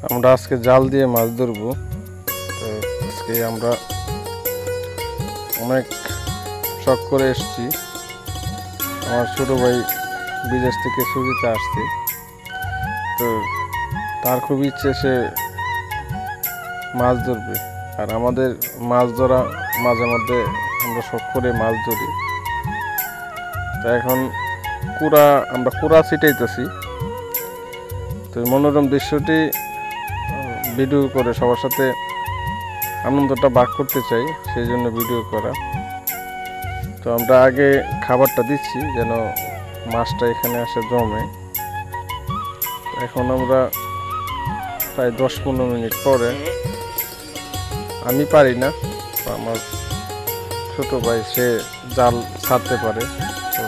আমরা আজকে জাল দিয়ে মাছ ধরবো। তো আজকে আমরা অনেক শখ করে এসেছি। আমার ছোটো ভাই বিদেশ থেকে ছুটিতে আসছে, তো তার খুব ইচ্ছে সে মাছ ধরবে। আর আমাদের মাছ ধরা মাঝে মধ্যে আমরা শখ করে মাছ ধরি। তো এখন আমরা কুড়া ছিটাইতেছি। তো মনোরম দৃশ্যটি ভিডিও করে সবার সাথে আনন্দটা ভাগ করতে চাই, সেই জন্য ভিডিও করা। তো আমরা আগে খাবারটা দিচ্ছি যেন মাছটা এখানে আসে জমে। এখন আমরা প্রায় 10-15 মিনিট পরে, আমি পারি না, আমার ছোট ভাই সে জাল ছাড়তে পারে। তো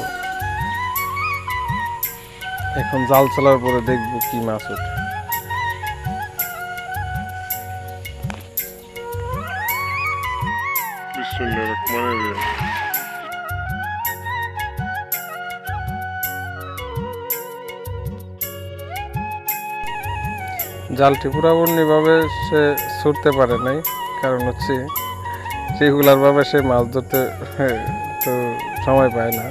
এখন জাল চালার পরে দেখব কি মাছ ওঠে। জালটি পুরাপুরিভাবে সে ছুটতে পারে নাই, কারণ হচ্ছে রেগুলারভাবে সে মাছ ধরতে তো সময় পায় না।